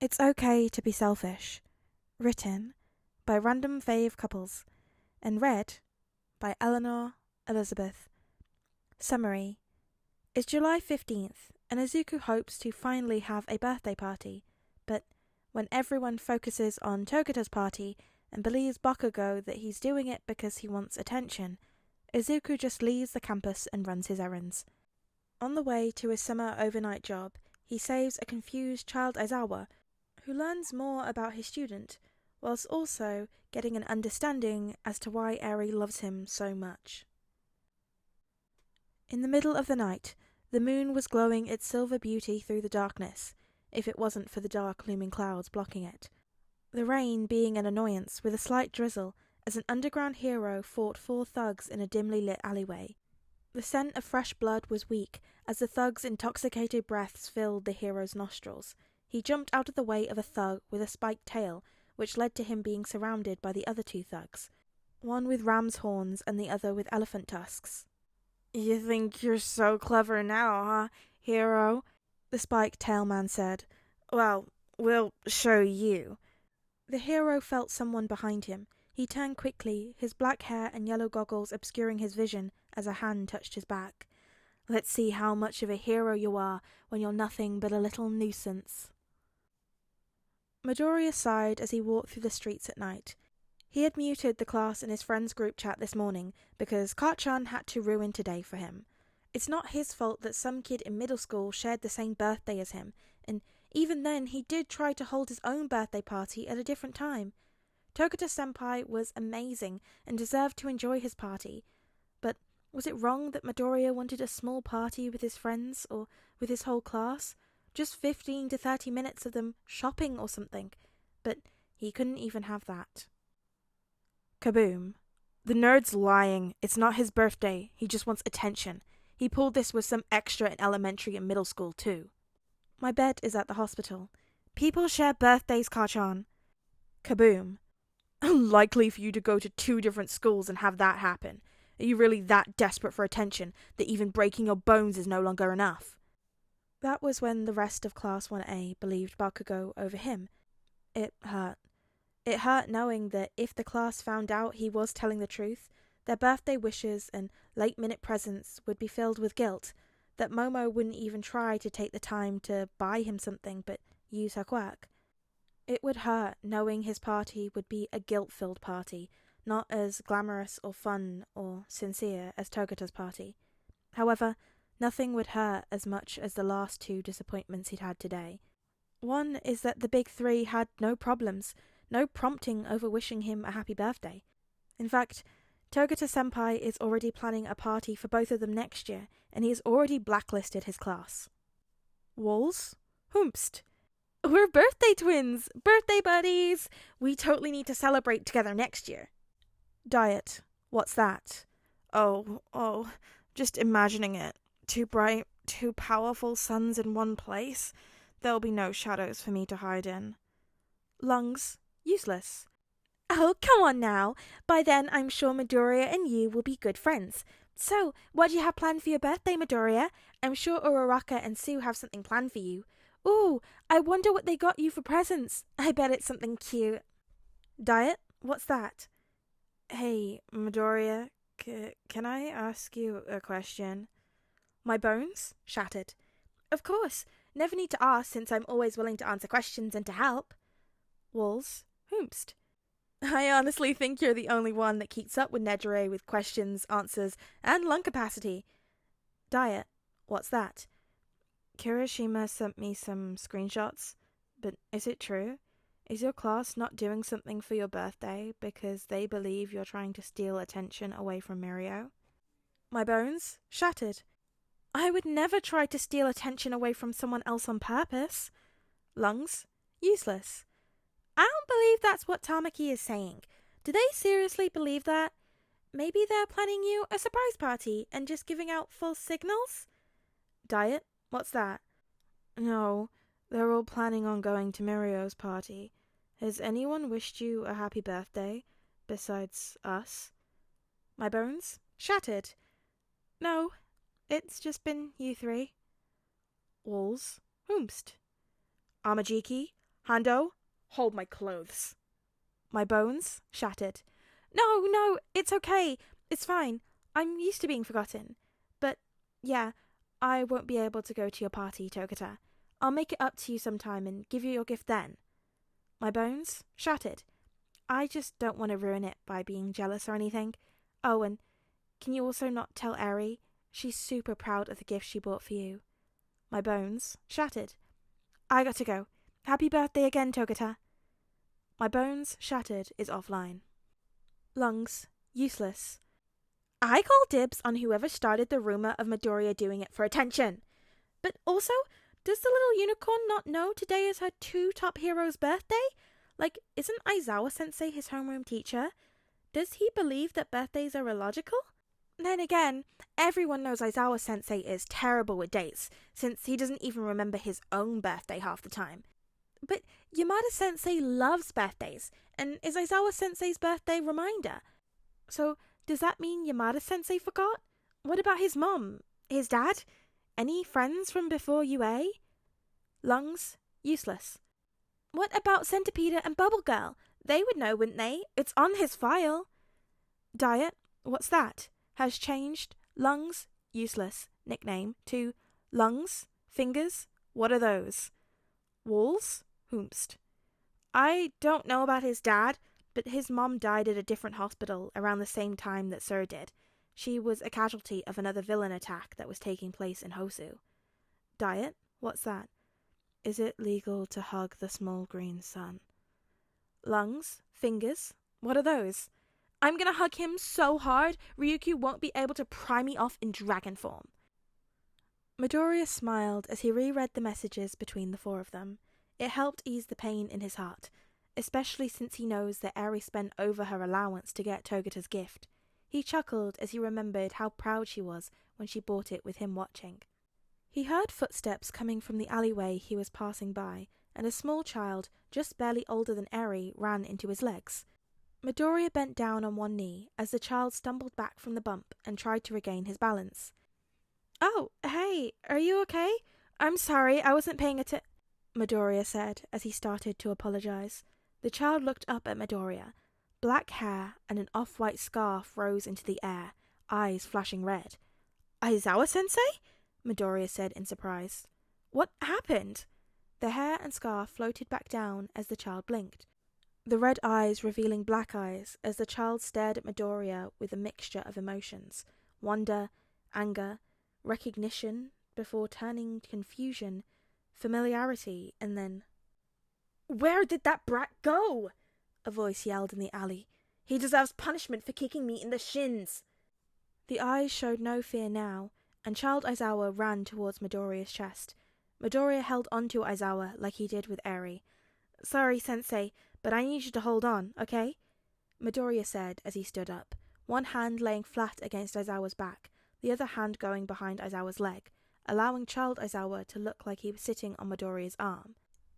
It's Okay to Be Selfish, written by RdmFavCpls and read by Eleanor Elizabeth. Summary. It's July 15th and Izuku hopes to finally have a birthday party, but when everyone focuses on Togata's party and believes Bakugou that he's doing it because he wants attention, Izuku just leaves the campus and runs his errands. On the way to his summer overnight job, he saves a confused child Aizawa, who learns more about his student, whilst also getting an understanding as to why Eri loves him so much. In the middle of the night, the moon was glowing its silver beauty through the darkness, if it wasn't for the dark looming clouds blocking it. The rain being an annoyance with a slight drizzle as an underground hero fought 4 thugs in a dimly lit alleyway. The scent of fresh blood was weak as the thugs' intoxicated breaths filled the hero's nostrils. He jumped out of the way of a thug with a spiked tail, which led to him being surrounded by the other 2 thugs, one with ram's horns and the other with elephant tusks. "You think you're so clever now, huh, hero?" the spiked tail man said. "Well, we'll show you." The hero felt someone behind him. He turned quickly, his black hair and yellow goggles obscuring his vision as a hand touched his back. "Let's see how much of a hero you are when you're nothing but a little nuisance." Midoriya sighed as he walked through the streets at night. He had muted the class in his friend's group chat this morning because Kachan had to ruin today for him. It's not his fault that some kid in middle school shared the same birthday as him, and even then he did try to hold his own birthday party at a different time. Togata-senpai was amazing and deserved to enjoy his party, but was it wrong that Midoriya wanted a small party with his friends or with his whole class? Just 15 to 30 minutes of them shopping or something, but he couldn't even have that. Kaboom. "The nerd's lying. It's not his birthday. He just wants attention. He pulled this with some extra in elementary and middle school too." "My bed is at the hospital. People share birthdays, Kachan." Kaboom. "Unlikely for you to go to 2 different schools and have that happen. Are you really that desperate for attention that even breaking your bones is no longer enough?" That was when the rest of Class 1A believed Bakugou over him. It hurt. It hurt knowing that if the class found out he was telling the truth, their birthday wishes and late-minute presents would be filled with guilt, that Momo wouldn't even try to take the time to buy him something but use her quirk. It would hurt knowing his party would be a guilt-filled party, not as glamorous or fun or sincere as Togata's party. However, nothing would hurt as much as the last 2 disappointments he'd had today. One is that the big 3 had no problems, no prompting over wishing him a happy birthday. In fact, Togata-senpai is already planning a party for both of them next year, and he has already blacklisted his class. Walls? Hoomst. "We're birthday twins! Birthday buddies! We totally need to celebrate together next year." Diet. "What's that?" Oh, just imagining it. 2 bright, 2 powerful suns in one place. There'll be no shadows for me to hide in. Lungs. Useless. "Oh, come on now. By then I'm sure Midoriya and you will be good friends. So, what do you have planned for your birthday, Midoriya? I'm sure Uraraka and Sue have something planned for you. Ooh, I wonder what they got you for presents. I bet it's something cute." Diet? "What's that?" "Hey, Midoriya, can I ask you a question?" My bones? Shattered. "Of course. Never need to ask since I'm always willing to answer questions and to help." Walls? Hoomst. "I honestly think you're the only one that keeps up with Nejire with questions, answers, and lung capacity." Diet. "What's that?" "Kirishima sent me some screenshots, but is it true? Is your class not doing something for your birthday because they believe you're trying to steal attention away from Mirio?" My bones? Shattered. "I would never try to steal attention away from someone else on purpose." Lungs? Useless. "I don't believe that's what Tamaki is saying. Do they seriously believe that? Maybe they're planning you a surprise party and just giving out false signals?" Diet? "What's that?" "No, they're all planning on going to Mirio's party. Has anyone wished you a happy birthday, besides us?" My bones? Shattered. "No, it's just been you 3. Walls? Hoomst. Amajiki? Hando, hold my clothes. My bones shattered. No, it's okay. It's fine. I'm used to being forgotten. But, yeah, I won't be able to go to your party, Togata. I'll make it up to you sometime and give you your gift then. My bones shattered. I just don't want to ruin it by being jealous or anything. Oh, and can you also not tell Eri? She's super proud of the gift she bought for you. My bones shattered. I got to go. Happy birthday again, Togata. My bones shattered is offline. Lungs useless. I call dibs on whoever started the rumor of Midoriya doing it for attention. But also, does the little unicorn not know today is her two top heroes' birthday? Like, isn't Aizawa-sensei his homeroom teacher? Does he believe that birthdays are illogical? Then again, everyone knows Aizawa-sensei is terrible with dates, since he doesn't even remember his own birthday half the time. But Yamada-sensei loves birthdays, and is Aizawa-sensei's birthday reminder? So, does that mean Yamada-sensei forgot? What about his mom? His dad? Any friends from before UA? Lungs useless. What about Centipede and Bubble Girl? They would know, wouldn't they? It's on his file. Diet? What's that? Has changed. Lungs useless. Nickname to lungs, fingers. What are those? Walls? Whomst. I don't know about his dad, but his mom died at a different hospital around the same time that Sir did. She was a casualty of another villain attack that was taking place in Hosu. Diet? What's that? Is it legal to hug the small green sun? Lungs? Fingers? What are those? I'm gonna hug him so hard, Ryukyu won't be able to pry me off in dragon form. Midoriya smiled as he reread the messages between the four of them. It helped ease the pain in his heart, especially since he knows that Eri spent over her allowance to get Togata's gift. He chuckled as he remembered how proud she was when she bought it with him watching. He heard footsteps coming from the alleyway he was passing by, and a small child, just barely older than Eri, ran into his legs. Midoriya bent down on one knee as the child stumbled back from the bump and tried to regain his balance. Oh, hey, are you okay? I'm sorry, I wasn't paying attention, Midoriya said as he started to apologize. The child looked up at Midoriya. Black hair and an off-white scarf rose into the air, eyes flashing red. Aizawa-sensei? Midoriya said in surprise. What happened? The hair and scarf floated back down as the child blinked, the red eyes revealing black eyes as the child stared at Midoriya with a mixture of emotions, wonder, anger, recognition, before turning confusion, familiarity, and then... Where did that brat go? A voice yelled in the alley. He deserves punishment for kicking me in the shins. The eyes showed no fear now, and Child Aizawa ran towards Midoriya's chest. Midoriya held onto Aizawa like he did with Eri. Sorry, Sensei, but I need you to hold on, okay? Midoriya said as he stood up, one hand laying flat against Aizawa's back, the other hand going behind Aizawa's leg, allowing Child Aizawa to look like he was sitting on Midoriya's arm.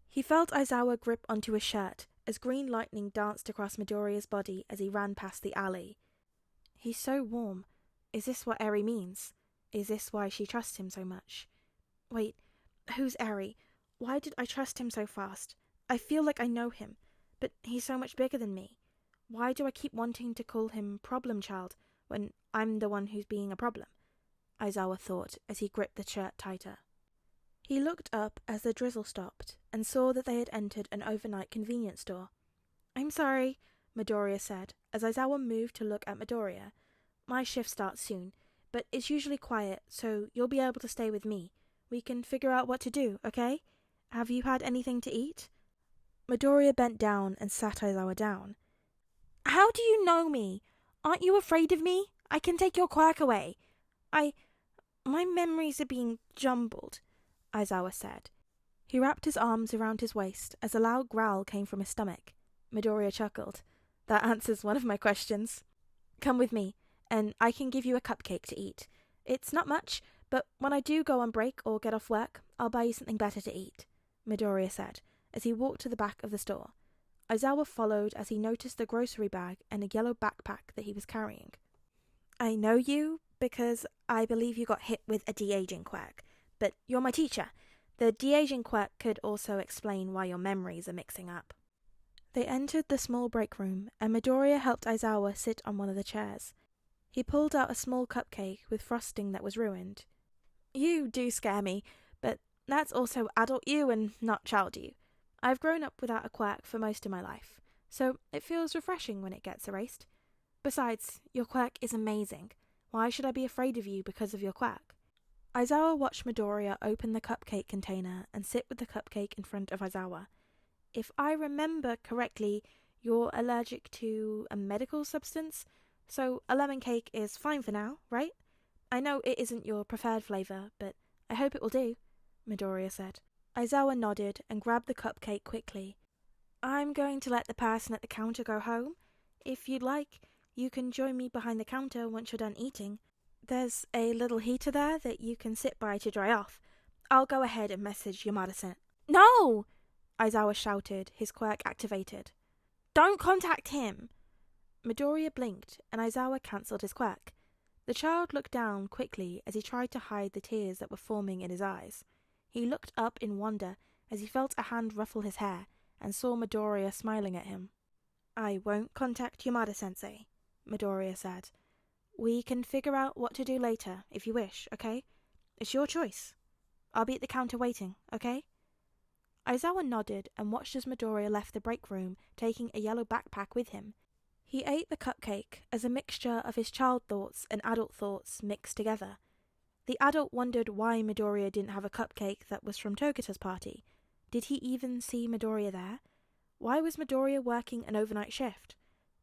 He felt Aizawa grip onto his shirt as green lightning danced across Midoriya's body as he ran past the alley. He's so warm. Is this what Eri means? Is this why she trusts him so much? Wait, who's Eri? Why did I trust him so fast? I feel like I know him, but he's so much bigger than me. Why do I keep wanting to call him Problem Child when I'm the one who's being a problem? Aizawa thought as he gripped the shirt tighter. He looked up as the drizzle stopped and saw that they had entered an overnight convenience store. I'm sorry, Midoriya said as Aizawa moved to look at Midoriya. My shift starts soon, but it's usually quiet, so you'll be able to stay with me. We can figure out what to do, okay? Have you had anything to eat? Midoriya bent down and sat Aizawa down. How do you know me? Aren't you afraid of me? I can take your quirk away. My memories are being jumbled, Aizawa said. He wrapped his arms around his waist as a loud growl came from his stomach. Midoriya chuckled. That answers one of my questions. Come with me, and I can give you a cupcake to eat. It's not much, but when I do go on break or get off work, I'll buy you something better to eat, Midoriya said, as he walked to the back of the store. Aizawa followed as he noticed the grocery bag and a yellow backpack that he was carrying. I know you because I believe you got hit with a de-aging quirk, but you're my teacher. The de-aging quirk could also explain why your memories are mixing up. They entered the small break room, and Midoriya helped Aizawa sit on one of the chairs. He pulled out a small cupcake with frosting that was ruined. You do scare me, but that's also adult you and not child you. I've grown up without a quirk for most of my life, so it feels refreshing when it gets erased. Besides, your quirk is amazing. Why should I be afraid of you because of your quirk? Aizawa watched Midoriya open the cupcake container and sit with the cupcake in front of Aizawa. If I remember correctly, you're allergic to a medical substance, so a lemon cake is fine for now, right? I know it isn't your preferred flavour, but I hope it will do, Midoriya said. Aizawa nodded and grabbed the cupcake quickly. I'm going to let the person at the counter go home. If you'd like, you can join me behind the counter once you're done eating. There's a little heater there that you can sit by to dry off. I'll go ahead and message Yamada-san. No! Aizawa shouted, his quirk activated. Don't contact him! Midoriya blinked, and Aizawa cancelled his quirk. The child looked down quickly as he tried to hide the tears that were forming in his eyes. He looked up in wonder as he felt a hand ruffle his hair and saw Midoriya smiling at him. I won't contact Yamada-sensei, Midoriya said. We can figure out what to do later, if you wish, okay? It's your choice. I'll be at the counter waiting, okay? Aizawa nodded and watched as Midoriya left the break room, taking a yellow backpack with him. He ate the cupcake as a mixture of his child thoughts and adult thoughts mixed together. The adult wondered why Midoriya didn't have a cupcake that was from Togata's party. Did he even see Midoriya there? Why was Midoriya working an overnight shift?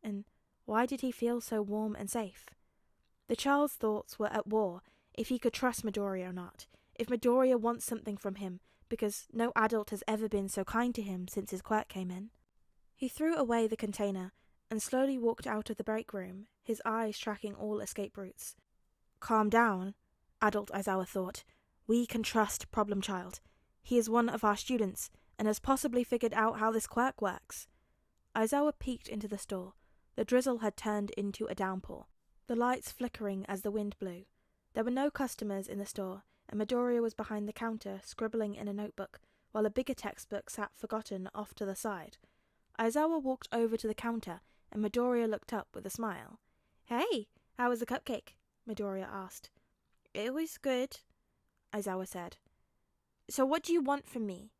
And why did he feel so warm and safe? The child's thoughts were at war, if he could trust Midoriya or not, if Midoriya wants something from him, because no adult has ever been so kind to him since his quirk came in. He threw away the container and slowly walked out of the break room, his eyes tracking all escape routes. Calm down, adult Aizawa thought. We can trust Problem Child. He is one of our students, and has possibly figured out how this quirk works. Aizawa peeked into the store. The drizzle had turned into a downpour, the lights flickering as the wind blew. There were no customers in the store, and Midoriya was behind the counter, scribbling in a notebook, while a bigger textbook sat forgotten off to the side. Aizawa walked over to the counter, and Midoriya looked up with a smile. Hey, how was the cupcake? Midoriya asked. It was good, Aizawa said. So what do you want from me?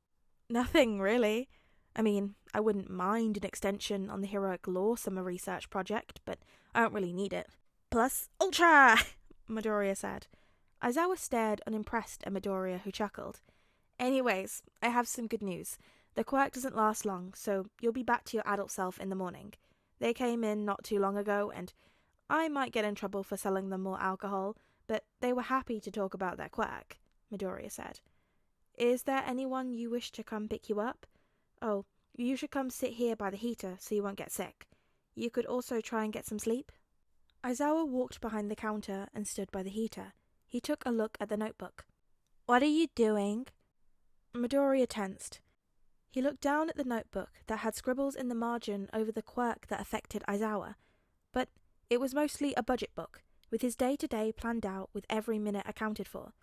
Nothing, really. I mean, I wouldn't mind an extension on the Heroic Law summer research project, but I don't really need it. Plus, ultra! Midoriya said. Aizawa stared unimpressed at Midoriya, who chuckled. Anyways, I have some good news. The quirk doesn't last long, so you'll be back to your adult self in the morning. They came in not too long ago, and I might get in trouble for selling them more alcohol, but they were happy to talk about their quirk, Midoriya said. Is there anyone you wish to come pick you up? Oh, you should come sit here by the heater so you won't get sick. You could also try and get some sleep. Aizawa walked behind the counter and stood by the heater. He took a look at the notebook. What are you doing? Midoriya tensed. He looked down at the notebook that had scribbles in the margin over the quirk that affected Aizawa, but it was mostly a budget book, with his day-to-day planned out with every minute accounted for.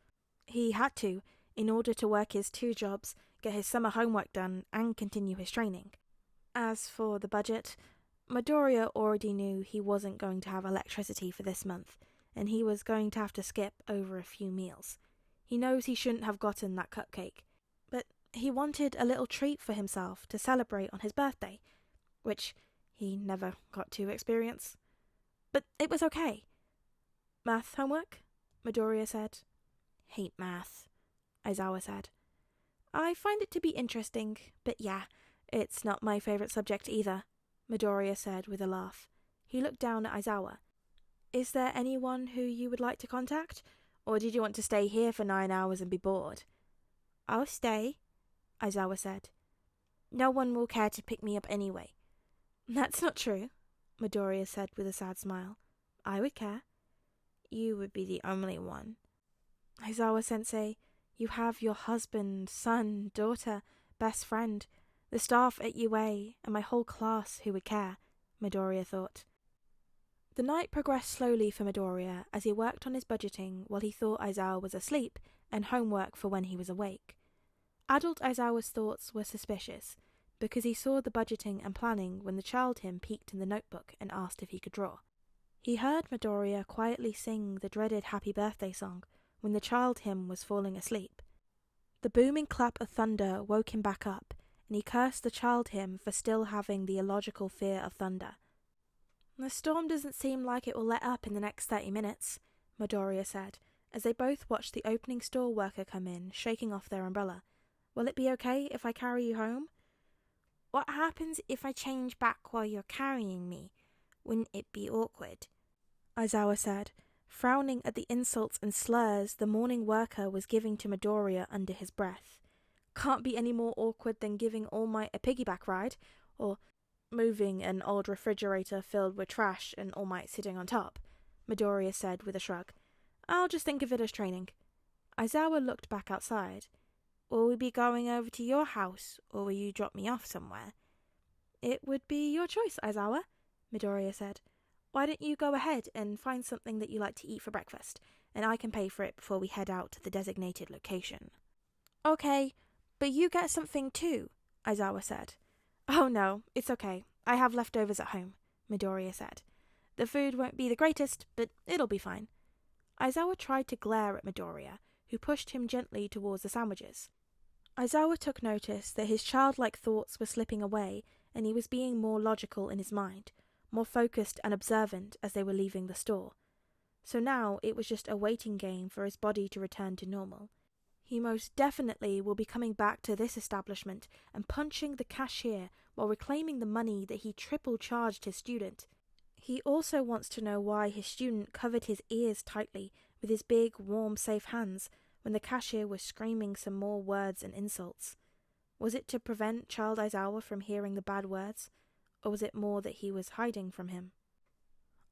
He had to, in order to work his 2 jobs, get his summer homework done, and continue his training. As for the budget, Midoriya already knew he wasn't going to have electricity for this month, and he was going to have to skip over a few meals. He knows he shouldn't have gotten that cupcake, but he wanted a little treat for himself to celebrate on his birthday, which he never got to experience. But it was okay. Math homework? Midoriya said. Hate math, Aizawa said. I find it to be interesting, but yeah, it's not my favourite subject either, Midoriya said with a laugh. He looked down at Aizawa. Is there anyone who you would like to contact, or did you want to stay here for 9 hours and be bored? I'll stay, Aizawa said. No one will care to pick me up anyway. That's not true, Midoriya said with a sad smile. I would care. You would be the only one. Aizawa-sensei, you have your husband, son, daughter, best friend, the staff at UA, and my whole class who would care, Midoriya thought. The night progressed slowly for Midoriya as he worked on his budgeting while he thought Aizawa was asleep and homework for when he was awake. Adult Aizawa's thoughts were suspicious, because he saw the budgeting and planning when the child hymn peeked in the notebook and asked if he could draw. He heard Midoriya quietly sing the dreaded happy birthday song when the child hymn was falling asleep. The booming clap of thunder woke him back up, and he cursed the child hymn for still having the illogical fear of thunder. "The storm doesn't seem like it will let up in the next 30 minutes, Midoriya said, as they both watched the opening store worker come in, shaking off their umbrella. "Will it be okay if I carry you home?" "What happens if I change back while you're carrying me? Wouldn't it be awkward?" Aizawa said, frowning at the insults and slurs the morning worker was giving to Midoriya under his breath. "Can't be any more awkward than giving All Might a piggyback ride, or moving an old refrigerator filled with trash and All Might sitting on top," Midoriya said with a shrug. "I'll just think of it as training." Aizawa looked back outside. "Will we be going over to your house, or will you drop me off somewhere?" "It would be your choice, Aizawa," Midoriya said. "Why don't you go ahead and find something that you like to eat for breakfast, and I can pay for it before we head out to the designated location." "Okay, but you get something too," Aizawa said. "Oh no, it's okay. I have leftovers at home," Midoriya said. "The food won't be the greatest, but it'll be fine." Aizawa tried to glare at Midoriya, who pushed him gently towards the sandwiches. Aizawa took notice that his childlike thoughts were slipping away, and he was being more logical in his mind, more focused and observant as they were leaving the store. So now it was just a waiting game for his body to return to normal. He most definitely will be coming back to this establishment and punching the cashier while reclaiming the money that he triple charged his student. He also wants to know why his student covered his ears tightly with his big, warm, safe hands when the cashier was screaming some more words and insults. Was it to prevent Child Aizawa from hearing the bad words, or was it more that he was hiding from him?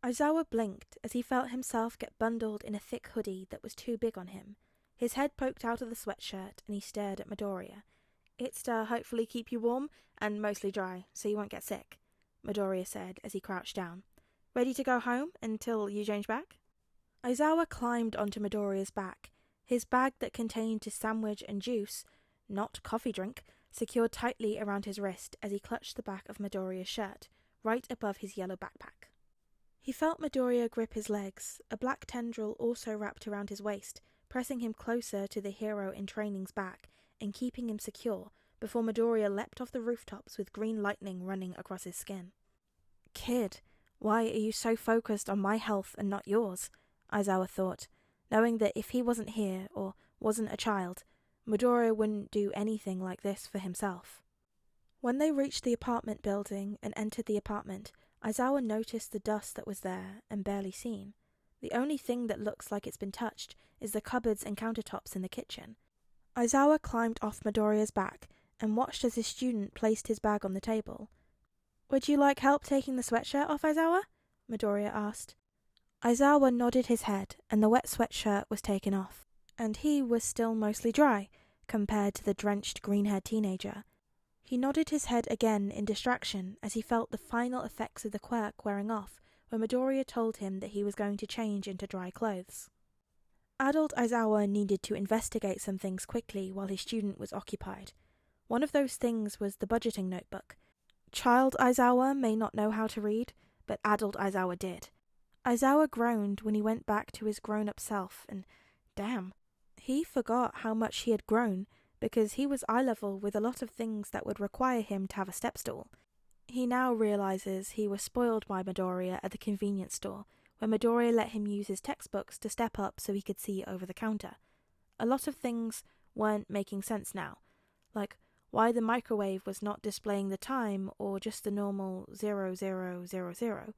Aizawa blinked as he felt himself get bundled in a thick hoodie that was too big on him. His head poked out of the sweatshirt and he stared at Midoriya. "It's to hopefully keep you warm and mostly dry, so you won't get sick," Midoriya said as he crouched down. "Ready to go home until you change back?" Aizawa climbed onto Midoriya's back, his bag that contained his sandwich and juice, not coffee drink, secured tightly around his wrist as he clutched the back of Midoriya's shirt, right above his yellow backpack. He felt Midoriya grip his legs, a black tendril also wrapped around his waist, pressing him closer to the hero in training's back and keeping him secure before Midoriya leapt off the rooftops with green lightning running across his skin. "Kid, why are you so focused on my health and not yours?" Aizawa thought, knowing that if he wasn't here, or wasn't a child, Midoriya wouldn't do anything like this for himself. When they reached the apartment building and entered the apartment, Aizawa noticed the dust that was there and barely seen. The only thing that looks like it's been touched is the cupboards and countertops in the kitchen. Aizawa climbed off Midoriya's back and watched as his student placed his bag on the table. "Would you like help taking the sweatshirt off, Aizawa?" Midoriya asked. Aizawa nodded his head and the wet sweatshirt was taken off, and he was still mostly dry compared to the drenched green-haired teenager. He nodded his head again in distraction as he felt the final effects of the quirk wearing off when Midoriya told him that he was going to change into dry clothes. Adult Aizawa needed to investigate some things quickly while his student was occupied. One of those things was the budgeting notebook. Child Aizawa may not know how to read, but adult Aizawa did. Aizawa groaned when he went back to his grown-up self, and damn, he forgot how much he had grown because he was eye level with a lot of things that would require him to have a step stool. He now realizes he was spoiled by Midoriya at the convenience store, where Midoriya let him use his textbooks to step up so he could see over the counter. A lot of things weren't making sense now, like why the microwave was not displaying the time or just the normal 0000.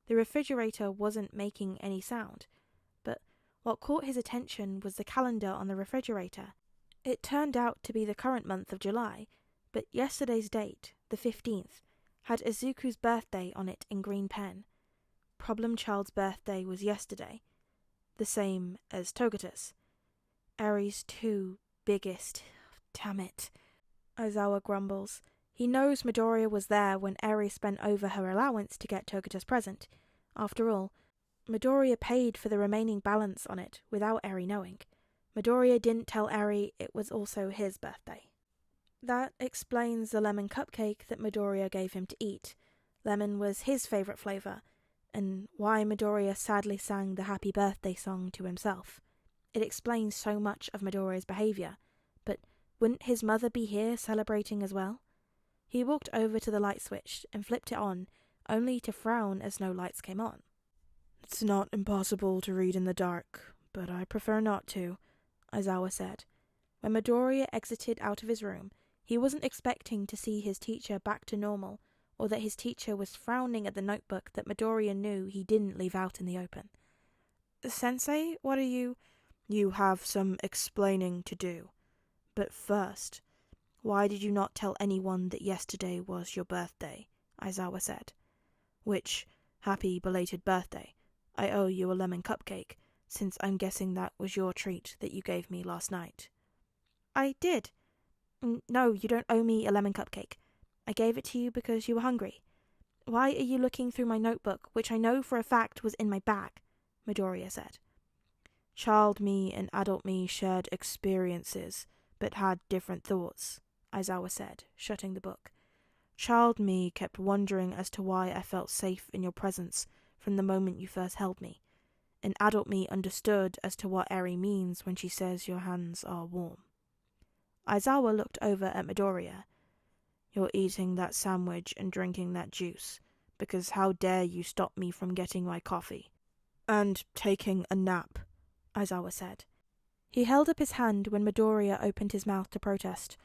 The refrigerator wasn't making any sound, but what caught his attention was the calendar on the refrigerator. It turned out to be the current month of July, but yesterday's date, the 15th, had Izuku's birthday on it in green pen. Problem Child's birthday was yesterday, the same as Togata's. Eri's two biggest, damn it, Aizawa grumbles. He knows Midoriya was there when Eri spent over her allowance to get Togata's present. After all, Midoriya paid for the remaining balance on it without Eri knowing. Midoriya didn't tell Eri it was also his birthday. That explains the lemon cupcake that Midoriya gave him to eat. Lemon was his favourite flavour, and why Midoriya sadly sang the happy birthday song to himself. It explains so much of Midoriya's behaviour, but wouldn't his mother be here celebrating as well? He walked over to the light switch and flipped it on, only to frown as no lights came on. "It's not impossible to read in the dark, but I prefer not to," Aizawa said. When Midoriya exited out of his room, he wasn't expecting to see his teacher back to normal, or that his teacher was frowning at the notebook that Midoriya knew he didn't leave out in the open. "Sensei, what are you—" "You have some explaining to do. But first, why did you not tell anyone that yesterday was your birthday?" Aizawa said. "Which, happy belated birthday. I owe you a lemon cupcake, since I'm guessing that was your treat that you gave me last night." "I did. No, you don't owe me a lemon cupcake. I gave it to you because you were hungry. Why are you looking through my notebook, which I know for a fact was in my bag?" Midoriya said. "Child me and adult me shared experiences, but had different thoughts," Aizawa said, shutting the book. "Child me kept wondering as to why I felt safe in your presence from the moment you first held me, and adult me understood as to what Eri means when she says your hands are warm." Aizawa looked over at Midoriya. "You're eating that sandwich and drinking that juice, because how dare you stop me from getting my coffee?" "And taking a nap," Aizawa said. He held up his hand when Midoriya opened his mouth to protest.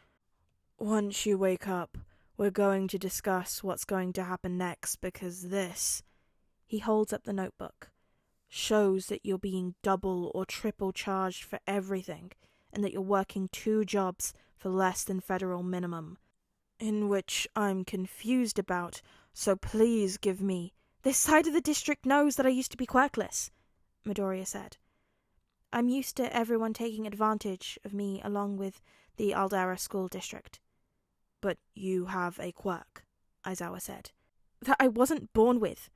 "Once you wake up, we're going to discuss what's going to happen next, because this," he holds up the notebook, "shows that you're being double or triple charged for everything, and that you're working 2 jobs for less than federal minimum, in which I'm confused about, so please give me—" "This side of the district knows that I used to be quirkless," Midoriya said. "I'm used to everyone taking advantage of me along with the Aldera school district." "But you have a quirk," Aizawa said. "That I wasn't born with,"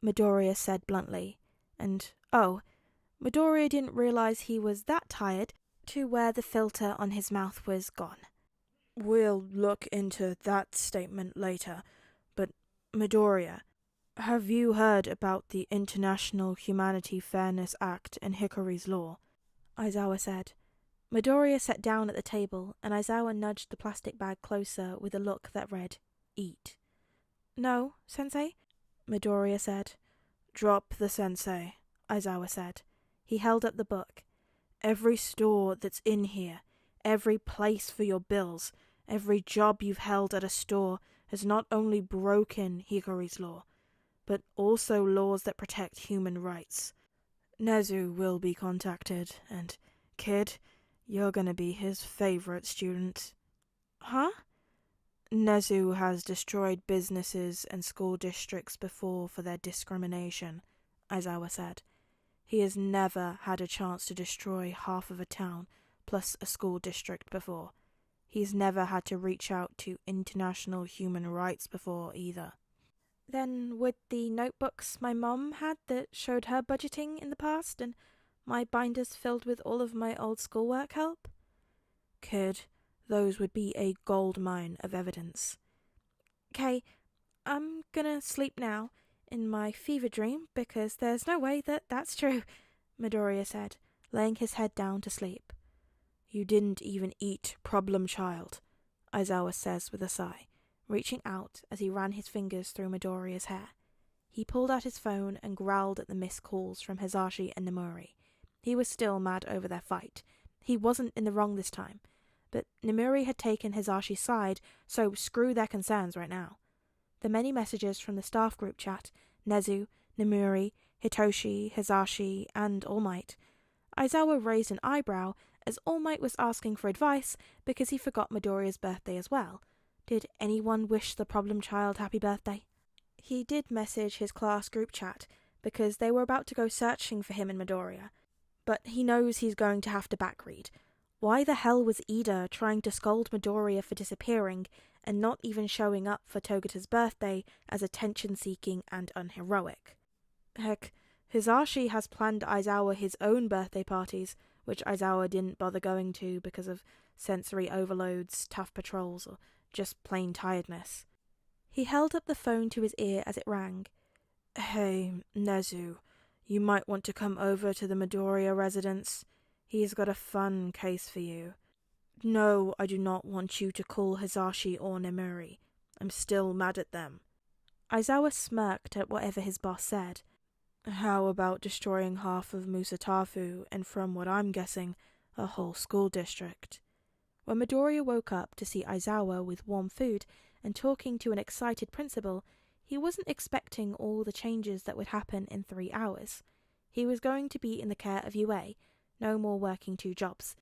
Midoriya said bluntly. And, Midoriya didn't realize he was that tired to where the filter on his mouth was gone. "We'll look into that statement later, but Midoriya, have you heard about the International Humanity Fairness Act and Hikari's Law?" Aizawa said. Midoriya sat down at the table, and Aizawa nudged the plastic bag closer with a look that read, "Eat." "No, Sensei," Midoriya said. "Drop the sensei," Aizawa said. He held up the book. "Every store that's in here, every place for your bills, every job you've held at a store has not only broken Hikari's law, but also laws that protect human rights. Nezu will be contacted, and, kid, you're gonna be his favorite student." "Huh?" "Nezu has destroyed businesses and school districts before for their discrimination," Aizawa said. "He has never had a chance to destroy half of a town plus a school district before. He's never had to reach out to international human rights before either." "Then would the notebooks my mom had that showed her budgeting in the past and my binders filled with all of my old schoolwork help?" "Kid, those would be a gold mine of evidence." "Okay, I'm gonna sleep now in my fever dream because there's no way that that's true," Midoriya said, laying his head down to sleep. "You didn't even eat, problem child," Aizawa says with a sigh, reaching out as he ran his fingers through Midoriya's hair. He pulled out his phone and growled at the missed calls from Hisashi and Nomuri. He was still mad over their fight. He wasn't in the wrong this time, but Nomuri had taken Hisashi's side, so screw their concerns right now. The many messages from the staff group chat, Nezu, Nomuri, Hitoshi, Hisashi, and All Might. Aizawa raised an eyebrow as All Might was asking for advice because he forgot Midoriya's birthday as well. Did anyone wish the problem child happy birthday? He did message his class group chat because they were about to go searching for him and Midoriya, but he knows he's going to have to backread. Why the hell was Ida trying to scold Midoriya for disappearing and not even showing up for Togata's birthday as attention-seeking and unheroic? Heck, Hisashi has planned Aizawa his own birthday parties, which Aizawa didn't bother going to because of sensory overloads, tough patrols, or just plain tiredness. He held up the phone to his ear as it rang. "Hey, Nezu, you might want to come over to the Midoriya residence. He's got a fun case for you. No, I do not want you to call Hisashi or Nemuri. I'm still mad at them." Aizawa smirked at whatever his boss said. "How about destroying half of Musatafu and, from what I'm guessing, a whole school district?" When Midoriya woke up to see Aizawa with warm food and talking to an excited principal, he wasn't expecting all the changes that would happen in 3 hours. He was going to be in the care of UA, no more working 2 jobs.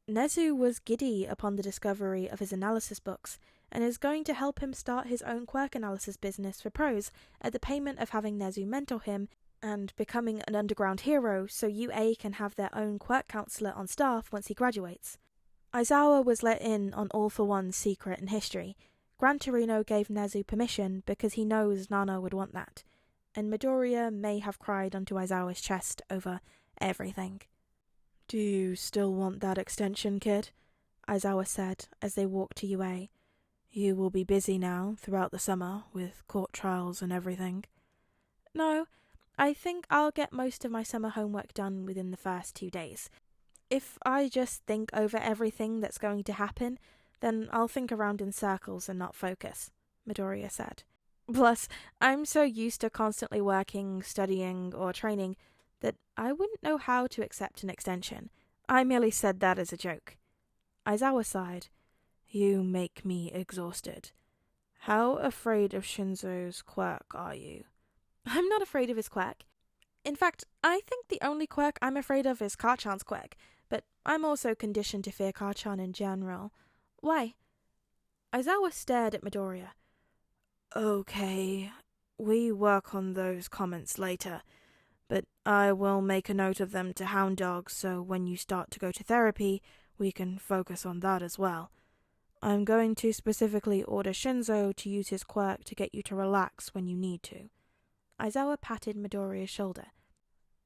Nezu was giddy upon the discovery of his analysis books, and is going to help him start his own quirk analysis business for pros at the payment of having Nezu mentor him and becoming an underground hero so UA can have their own quirk counselor on staff once he graduates. Aizawa was let in on All for One's secret in history. Gran Torino gave Nezu permission because he knows Nana would want that, and Midoriya may have cried onto Aizawa's chest over everything. "Do you still want that extension, kid?" Aizawa said as they walked to UA. "You will be busy now throughout the summer with court trials and everything." "No, I think I'll get most of my summer homework done within the first 2 days. If I just think over everything that's going to happen, then I'll think around in circles and not focus," Midoriya said. "Plus, I'm so used to constantly working, studying, or training that I wouldn't know how to accept an extension. I merely said that as a joke." Aizawa sighed. "You make me exhausted. How afraid of Shinzo's quirk are you?" "I'm not afraid of his quirk. In fact, I think the only quirk I'm afraid of is Karchan's quirk, but I'm also conditioned to fear Karchan in general. Why?" Aizawa stared at Midoriya. "Okay, we work on those comments later, but I will make a note of them to Hound Dog so when you start to go to therapy, we can focus on that as well. I'm going to specifically order Shinzo to use his quirk to get you to relax when you need to." Aizawa patted Midoriya's shoulder.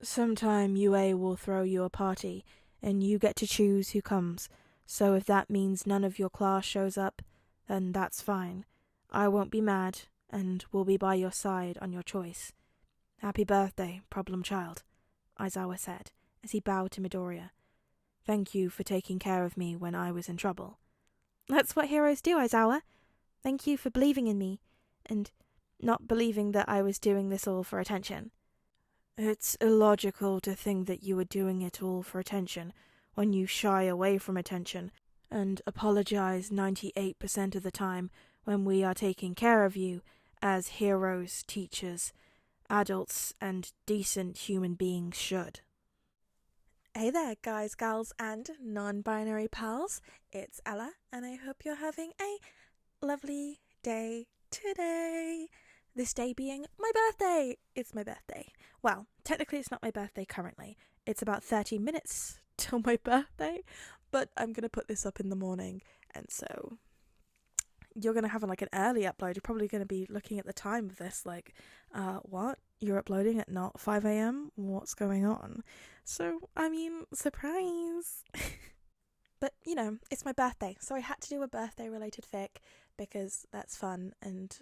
"Sometime UA will throw you a party, and you get to choose who comes, so if that means none of your class shows up, then that's fine. I won't be mad, and will be by your side on your choice. Happy birthday, problem child," Aizawa said, as he bowed to Midoriya. "Thank you for taking care of me when I was in trouble." "That's what heroes do, Aizawa. Thank you for believing in me, and not believing that I was doing this all for attention." "It's illogical to think that you were doing it all for attention when you shy away from attention and apologize 98% of the time when we are taking care of you as heroes, teachers, adults, and decent human beings should." Hey there, guys, gals, and non-binary pals. It's Ella, and I hope you're having a lovely day today. This day being my birthday. It's my birthday. Well, technically it's not my birthday currently. It's about 30 minutes till my birthday, but I'm going to put this up in the morning, and so you're going to have like an early upload. You're probably going to be looking at the time of this like, what? You're uploading at not 5 a.m? What's going on? So, I mean, surprise. But, you know, it's my birthday, so I had to do a birthday-related fic because that's fun, and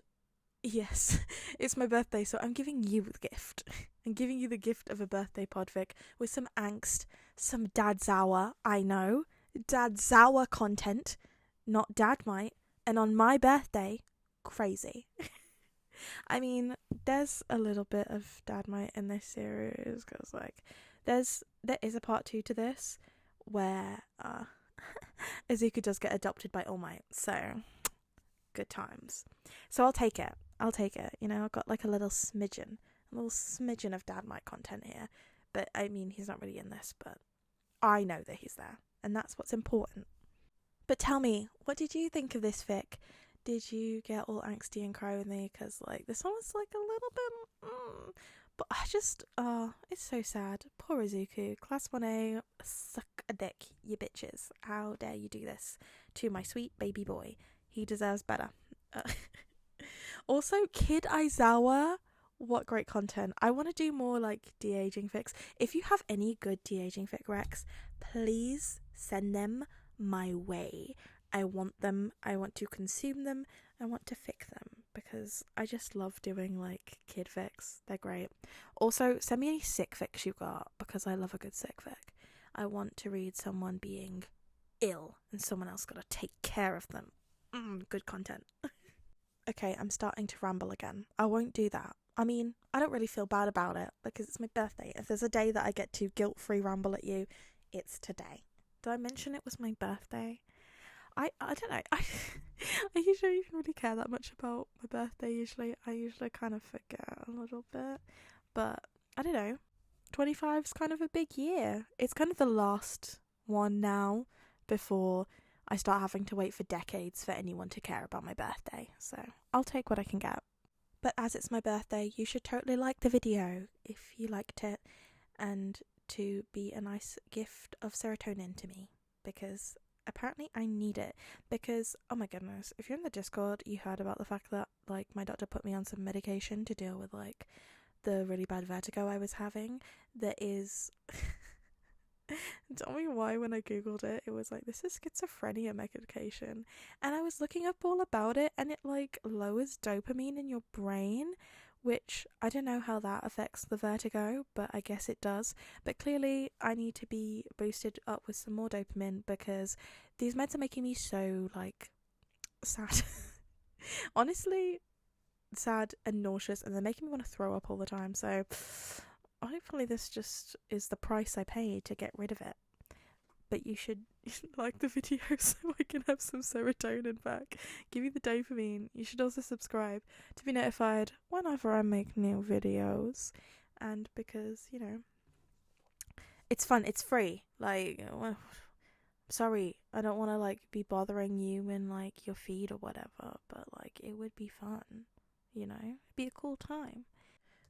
yes, it's my birthday, so I'm giving you the gift. I'm giving you the gift of a birthday podfic with some angst, some DadZawa, I know, DadZawa content, not Dadmite, and on my birthday, crazy. I mean, there's a little bit of Dadmite in this series, because, like, there is a part 2 to this, where, Izuku does get adopted by All Might, so, good times. So I'll take it, you know, I've got, like, a little smidgen of Dadmite content here, but, I mean, he's not really in this, but I know that he's there, and that's what's important. But tell me, what did you think of this fic? Did you get all angsty and cry with me? Because, like, this one was, like, a little bit, but I just, it's so sad. Poor Izuku. Class 1A, suck a dick, you bitches. How dare you do this to my sweet baby boy? He deserves better. Also, Kid Aizawa, what great content. I want to do more, like, de-aging fics. If you have any good de-aging fic recs, please send them my way. I want them, I want to consume them, I want to fic them, because I just love doing like kid fics. They're great. Also, send me any sick fics you got, because I love a good sick fic. I want to read someone being ill and someone else gotta take care of them. Good content. Okay, I'm starting to ramble again. I won't do that. I mean, I don't really feel bad about it because it's my birthday. If there's a day that I get to guilt-free ramble at you, it's today. Did I mention it was my birthday? I don't know. I usually don't really care that much about my birthday usually. I usually kind of forget a little bit. But I don't know. 25's kind of a big year. It's kind of the last one now before I start having to wait for decades for anyone to care about my birthday. So I'll take what I can get. But as it's my birthday, you should totally like the video if you liked it, and to be a nice gift of serotonin to me, because apparently I need it. Because, oh my goodness, if you're in the Discord, you heard about the fact that like my doctor put me on some medication to deal with like the really bad vertigo I was having. That is tell me why when I googled it, it was like, this is schizophrenia medication, and I was looking up all about it, and it like lowers dopamine in your brain, which I don't know how that affects the vertigo, but I guess it does. But clearly I need to be boosted up with some more dopamine, because these meds are making me so like sad. Honestly, sad and nauseous, and they're making me want to throw up all the time. So hopefully this just is the price I pay to get rid of it. But you should like the video so I can have some serotonin back. Give you the dopamine. You should also subscribe to be notified whenever I make new videos. And because, you know, it's fun. It's free. Like, well, sorry, I don't want to like be bothering you in like your feed or whatever. But like, it would be fun. You know, it'd be a cool time.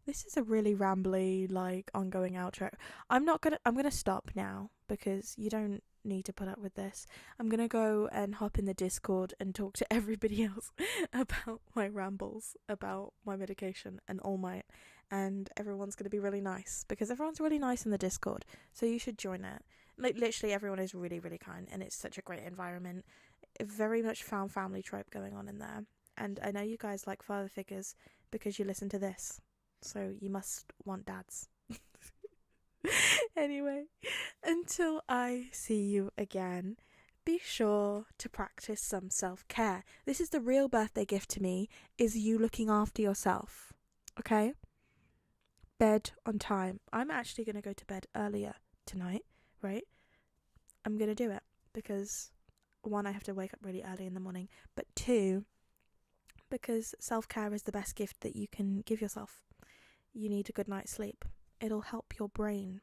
This is a really rambly, like, ongoing outro. I'm gonna stop now, because you don't need to put up with this. I'm gonna go and hop in the Discord and talk to everybody else about my rambles, about my medication and All Might, and everyone's gonna be really nice, because everyone's really nice in the Discord, so you should join it. Like, literally everyone is really, really kind, and it's such a great environment. Very much found family trope going on in there. And I know you guys like father figures because you listen to this. So you must want dads. Anyway, until I see you again, be sure to practice some self-care. This is the real birthday gift to me, is you looking after yourself. Okay? Bed on time. I'm actually going to go to bed earlier tonight, right? I'm going to do it because, one, I have to wake up really early in the morning, but two, because self-care is the best gift that you can give yourself. You need a good night's sleep. It'll help your brain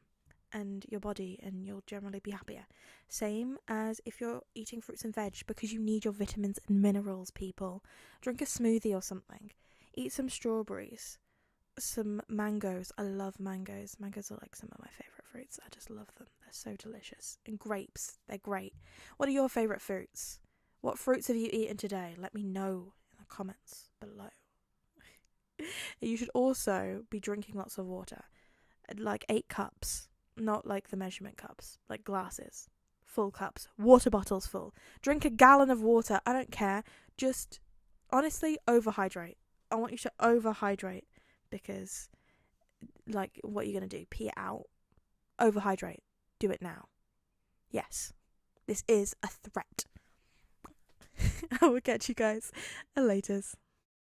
and your body, and you'll generally be happier. Same as if you're eating fruits and veg, because you need your vitamins and minerals, people. Drink a smoothie or something. Eat some strawberries. Some mangoes. I love mangoes. Mangoes are like some of my favourite fruits. I just love them. They're so delicious. And grapes. They're great. What are your favourite fruits? What fruits have you eaten today? Let me know in the comments below. You should also be drinking lots of water, like 8 cups, not like the measurement cups, like glasses, full cups, water bottles full. Drink a gallon of water, I don't care, just honestly overhydrate. I want you to overhydrate, because like, what are you going to do, pee it out? Overhydrate, do it now. Yes, this is a threat. I will catch you guys later.